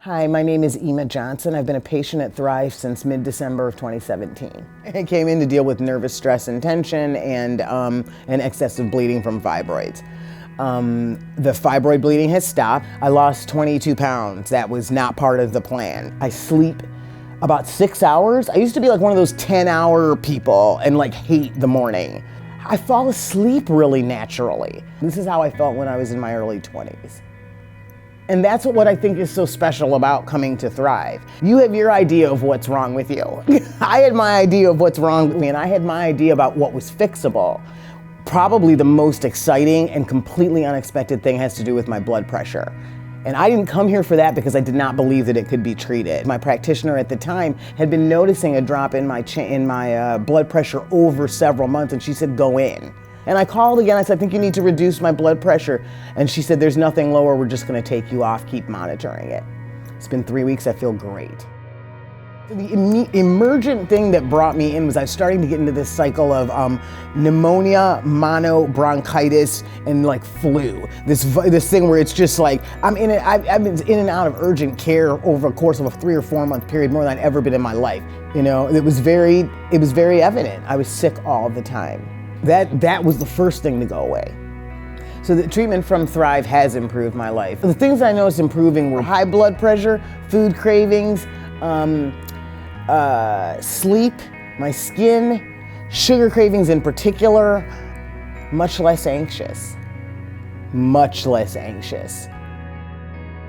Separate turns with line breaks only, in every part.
Hi, my name is Ema Johnson. I've been a patient at Thrive since mid-December of 2017. I came in to deal with nervous stress and tension and excessive bleeding from fibroids. The fibroid bleeding has stopped. I lost 22 pounds. That was not part of the plan. I sleep about 6 hours. I used to be like one of those 10-hour people and like hate the morning. I fall asleep really naturally. This is how I felt when I was in my early 20s. And that's what I think is so special about coming to Thrive. You have your idea of what's wrong with you. I had my idea of what's wrong with me, and I had my idea about what was fixable. Probably the most exciting and completely unexpected thing has to do with my blood pressure. And I didn't come here for that because I did not believe that it could be treated. My practitioner at the time had been noticing a drop in my blood pressure over several months, and she said, go in. And I called again, I said, I think you need to reduce my blood pressure. And she said, there's nothing lower, we're just gonna take you off, keep monitoring it. It's been 3 weeks, I feel great. The emergent thing that brought me in was I was starting to get into this cycle of pneumonia, monobronchitis, and like flu. This thing where it's just like, I've been in and out of urgent care over a course of a 3 or 4 month period more than I've ever been in my life. You know, it was very evident. I was sick all the time. That was the first thing to go away. So the treatment from Thrive has improved my life. The things I noticed improving were high blood pressure, food cravings, sleep, my skin, sugar cravings in particular, much less anxious. Much less anxious.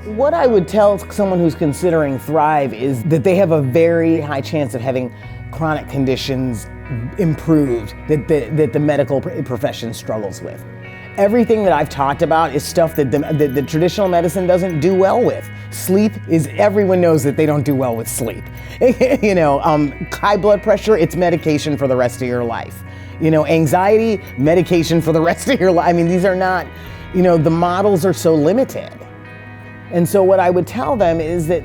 What I would tell someone who's considering Thrive is that they have a very high chance of having chronic conditions improved that the medical profession struggles with. Everything that I've talked about is stuff that the traditional medicine doesn't do well with. Sleep is, everyone knows that they don't do well with sleep. You know, high blood pressure, it's medication for the rest of your life. You know, anxiety, medication for the rest of your life. I mean, these are not, you know, the models are so limited. And so what I would tell them is that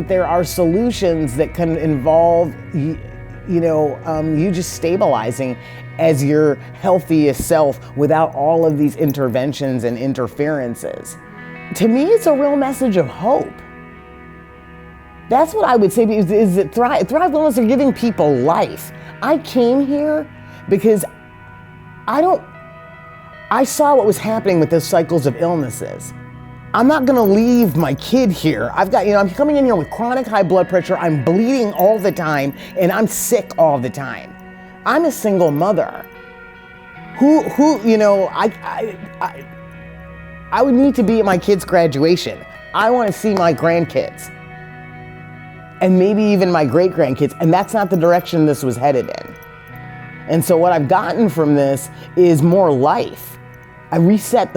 there are solutions that can involve you just stabilizing as your healthiest self without all of these interventions and interferences. To me, it's a real message of hope. That's what I would say is that Thrive Wellness are giving people life. I came here because I saw what was happening with those cycles of illnesses. I'm not gonna leave my kid here. I'm coming in here with chronic high blood pressure, I'm bleeding all the time, and I'm sick all the time. I'm a single mother I would need to be at my kid's graduation. I wanna see my grandkids, and maybe even my great-grandkids, and that's not the direction this was headed in. And so what I've gotten from this is more life. I reset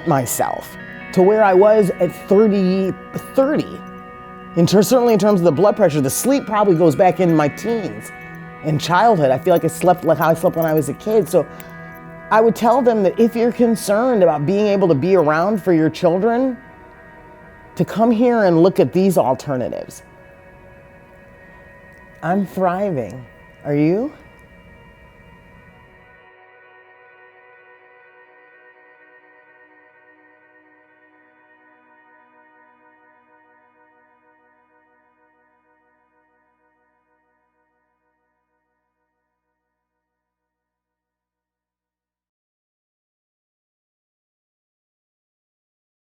myself to where I was at 30. Certainly in terms of the blood pressure. The sleep probably goes back in my teens and childhood. I feel like I slept like how I slept when I was a kid. So I would tell them that if you're concerned about being able to be around for your children, to come here and look at these alternatives. I'm thriving. Are you?